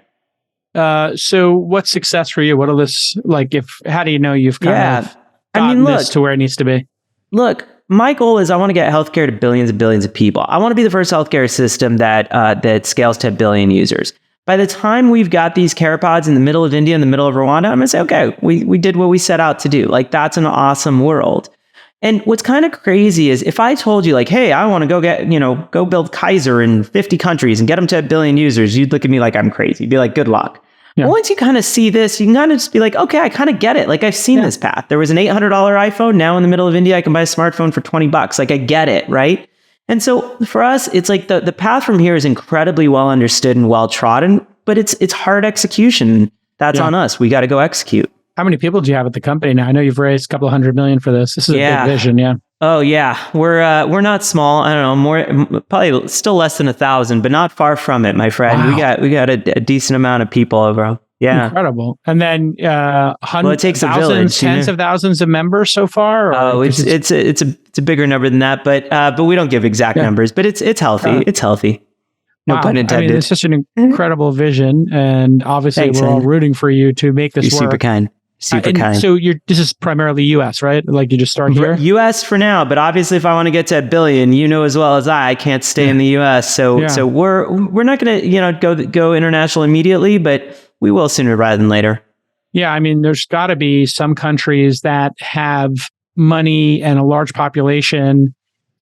So what's success for you? What are this like? How do you know you've kind of gotten this to where it needs to be? Look, my goal is I want to get healthcare to billions and billions of people. I want to be the first healthcare system that scales to 1 billion users. By the time we've got these CarePods in the middle of India, in the middle of Rwanda, I'm going to say, okay, we did what we set out to do. Like, that's an awesome world. And what's kind of crazy is if I told you like, hey, I want to go build Kaiser in 50 countries and get them to 1 billion users, you'd look at me like I'm crazy. You'd be like, good luck. Yeah. But once you kind of see this, you can kind of just be like, okay, I kind of get it. Like I've seen this path. There was an $800 iPhone. Now in the middle of India, I can buy a smartphone for $20. Like I get it, right? And so for us, it's like the path from here is incredibly well understood and well trodden, but it's hard execution. That's on us. We got to go execute. How many people do you have at the company now? I know you've raised a couple of $100 million for this. This is a big vision. Yeah. Oh yeah. We're not small. I don't know, probably still less than 1,000, but not far from it, my friend. Wow. We got a decent amount of people overall. Yeah. Incredible. And then it takes a village, tens of thousands of members so far? It's a bigger number than that, but we don't give exact numbers, but it's healthy. It's healthy. No pun intended. It's such an incredible vision, and obviously we're all rooting for you to make this work. Super kind. So this is primarily US, right? Like you just start here? US for now, but obviously if I want to get to 1 billion, as well as I can't stay in the US. So we're not going to go international immediately, but we will sooner rather than later. Yeah, I mean, there's got to be some countries that have money and a large population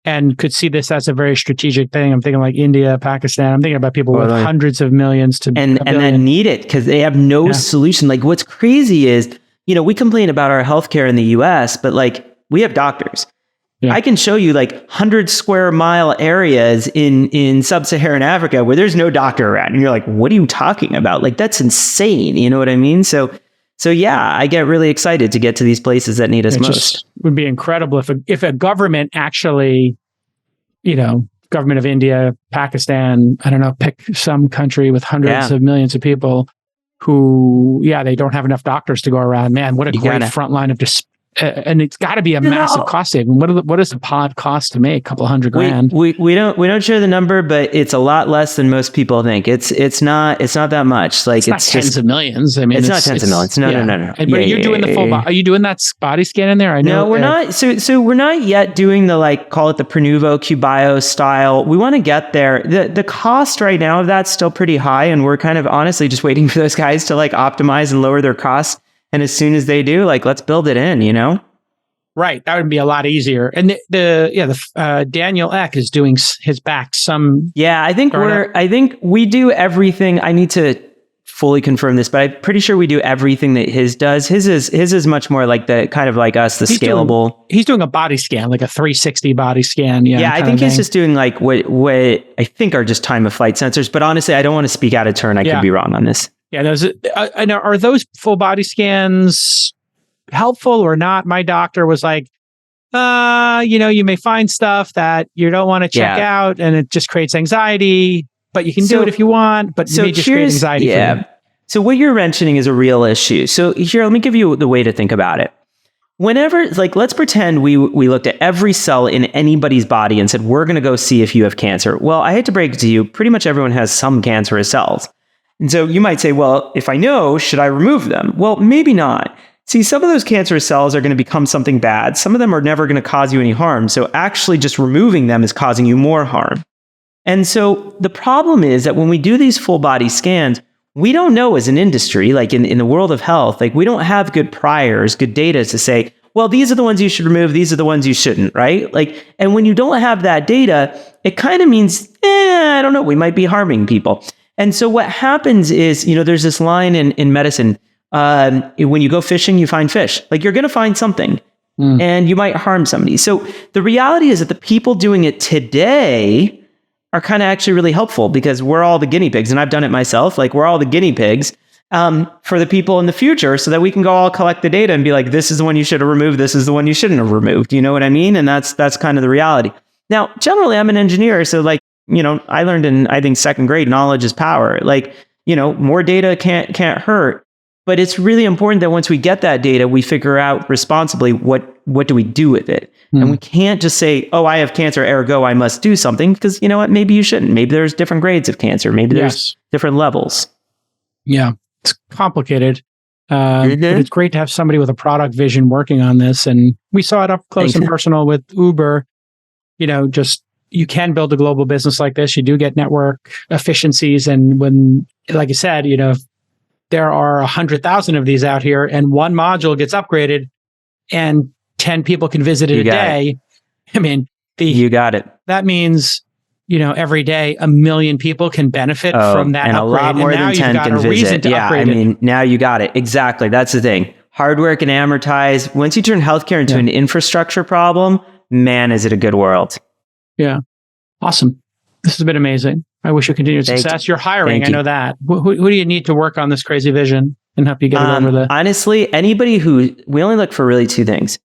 and could see this as a very strategic thing. I'm thinking like India, Pakistan. I'm thinking about people with hundreds of millions to and then need it because they have no solution. Like what's crazy is, we complain about our healthcare in the US, but like we have doctors. I can show you like 100 square mile areas in sub-Saharan Africa where there's no doctor around. And you're like, what are you talking about? Like, that's insane. You know what I mean? So yeah, I get really excited to get to these places that need us most. It would be incredible if a government actually, government of India, Pakistan, I don't know, pick some country with hundreds of millions of people who, they don't have enough doctors to go around. Man, what a great front line of and it's got to be a massive cost saving. What does a pod cost to make? A couple $100,000. We don't share the number, but it's a lot less than most people think. It's not that much. Like it's tens of millions. I mean, it's not tens of millions. No. But you're doing the full. Are you doing that body scan in there? I know. No, we're not. So we're not yet doing the call it the Prenuvo QBio style. We want to get there. The cost right now of that's still pretty high, and we're kind of honestly just waiting for those guys to optimize and lower their costs. And as soon as they do, let's build it in, Right. That would be a lot easier. And the Daniel Eck is doing his back some. Yeah, I think we do everything. I need to fully confirm this, but I'm pretty sure we do everything that his does. His is much more like the kind of like us, he's scalable. He's doing a body scan, like a 360 body scan. Yeah, I think he's just doing what I think are just time of flight sensors. But honestly, I don't want to speak out of turn. I could be wrong on this. Yeah, are those full body scans helpful or not? My doctor was like, you may find stuff that you don't want to check out, and it just creates anxiety. But you can do it if you want. But it may just create anxiety. Yeah. For you. So what you're mentioning is a real issue. So here, let me give you the way to think about it. Whenever, let's pretend we looked at every cell in anybody's body and said, we're going to go see if you have cancer. Well, I hate to break it to you, pretty much everyone has some cancerous cells. And so you might say, well, if I know, should I remove them? Well, maybe not. See, some of those cancerous cells are going to become something bad. Some of them are never going to cause you any harm. So actually just removing them is causing you more harm. And so the problem is that when we do these full body scans, we don't know as an industry, like in the world of health, we don't have good priors, good data to say, well, these are the ones you should remove. These are the ones you shouldn't, right? And when you don't have that data, it kind of means, I don't know, we might be harming people. And so what happens is, there's this line in medicine, when you go fishing, you find fish. You're going to find something and you might harm somebody. So the reality is that the people doing it today are kind of actually really helpful because we're all the guinea pigs. And I've done it myself. We're all the guinea pigs for the people in the future so that we can go all collect the data and be like, this is the one you should have removed. This is the one you shouldn't have removed. You know what I mean? And that's kind of the reality. Now, generally, I'm an engineer. So I learned in, I think, second grade, knowledge is power. More data can't hurt. But it's really important that once we get that data, we figure out responsibly what do we do with it. And we can't just say, oh, I have cancer, ergo I must do something, because you know what? Maybe you shouldn't. Maybe there's different grades of cancer. Maybe there's different levels. Yeah, it's complicated. But it's great to have somebody with a product vision working on this. And we saw it up close and personal with Uber. You can build a global business like this. You do get network efficiencies. And when, like you said, there are 100,000 of these out here and one module gets upgraded and 10 people can visit it a day. I mean, you got it. That means, every day 1 million people can benefit from that and upgrade. A lot more than 10 can visit. Now you got it. Exactly. That's the thing. Hardware can amortize. Once you turn healthcare into an infrastructure problem, man, is it a good world. Yeah. Awesome. This has been amazing. I wish you continued success. You're hiring. I know that. Who do you need to work on this crazy vision and help you get it over the... Honestly, anybody we only look for really two things.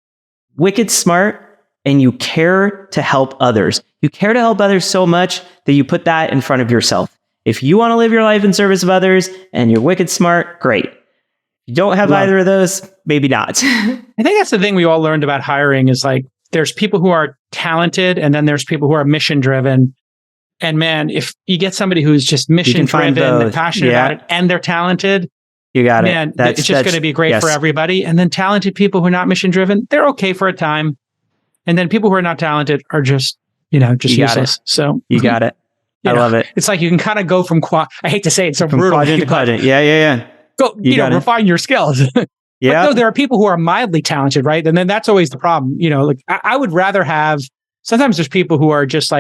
Wicked smart, and you care to help others. You care to help others so much that you put that in front of yourself. If you want to live your life in service of others and you're wicked smart, great. You don't have either of those, maybe not. I think that's the thing we all learned about hiring is there's people who are talented and then there's people who are mission driven. And man, if you get somebody who's just mission driven and passionate about it and they're talented, you got it. Man, it's just going to be great for everybody. And then talented people who are not mission driven, they're okay for a time. And then people who are not talented are just useless. So you got it. I love it. It's you can kind of go from I hate to say it so from brutal. Quadrant to quadrant. Yeah. Go, refine your skills. Yeah. But no, there are people who are mildly talented, right? And then that's always the problem. I would rather have, sometimes there's people who are just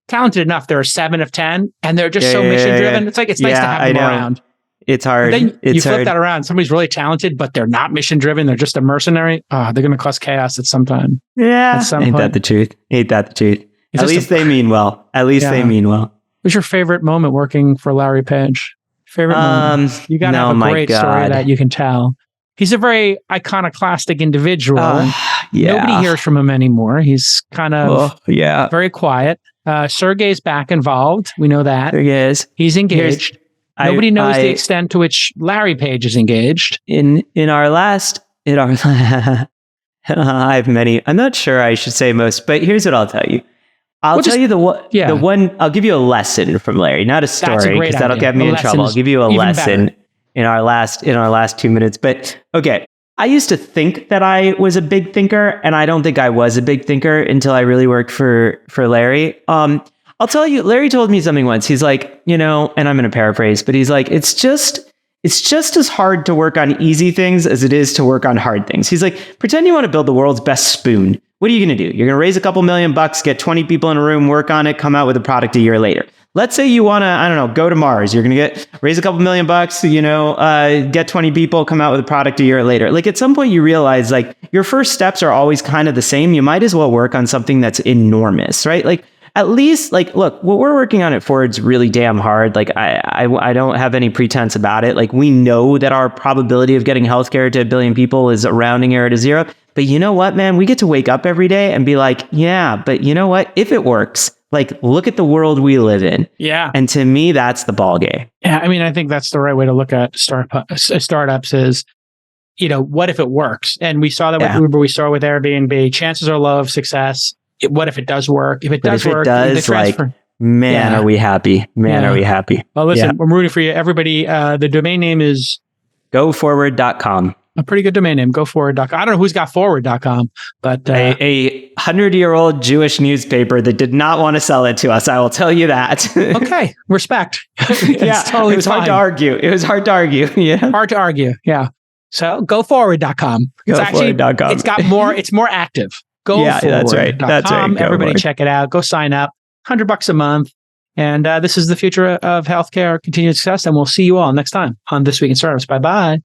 talented enough. They're a 7 of 10 and they're just so mission driven. It's nice to have them around. It's hard. Then it's you flip hard. that around. Somebody's really talented, but they're not mission driven. They're just a mercenary. They're going to cause chaos at some time. Yeah. At some Ain't point. that the truth? Ain't that the truth? It's At just least they mean well. At least they mean well. What's your favorite moment working for Larry Page? Favorite moment? You got to have a great story that you can tell. He's a very iconoclastic individual. Nobody hears from him anymore. He's kind of very quiet. Sergey's back involved. We know that. Sergey is. He's engaged. Nobody knows the extent to which Larry Page is engaged. In our I have many. I'm not sure I should say most, but here's what I'll tell you. I'll tell you the one. I'll give you a lesson from Larry, not a story, because that'll get me in trouble. I'll give you a lesson in our last 2 minutes. But okay, I used to think that I was a big thinker, and I don't think I was a big thinker until I really worked for Larry. I'll tell you, Larry told me something once. He's like, and I'm going to paraphrase, but he's like, it's just as hard to work on easy things as it is to work on hard things. He's like, pretend you want to build the world's best spoon. What are you going to do? You're going to raise a couple $1 million, get 20 people in a room, work on it, come out with a product a year later. Let's say you want to, go to Mars. You're going to raise a couple $1 million, get 20 people, come out with a product a year later. Like at some point you realize like your first steps are always kind of the same. You might as well work on something that's enormous, right? Like at least like, look, what we're working on at Forward's really damn hard. Like I don't have any pretense about it. Like we know that our probability of getting healthcare to 1 billion people is a rounding error to 0. But you know what, man? We get to wake up every day and be like, yeah, but you know what? If it works, like look at the world we live in. Yeah. And to me, that's the ball game. Yeah. I mean, I think that's the right way to look at startups is, what if it works? And we saw that with Uber, we saw with Airbnb. Chances are low of success. What if it does work? If it does work, are we happy? Are we happy? Well, listen, I'm rooting for you. Everybody, the domain name is goforward.com. A pretty good domain name, goforward.com. I don't know who's got forward.com, but a 100-year-old Jewish newspaper that did not want to sell it to us. I will tell you that. Okay, respect. Totally it was hard to argue. It was hard to argue. Yeah, hard to argue. Yeah. So goforward.com. Goforward.com. It's more active. Goforward.com. Yeah, that's right. That's right. Everybody check it out. Go sign up. $100 a month. And this is the future of healthcare, continued success. And we'll see you all next time on This Week in Startups. Bye-bye.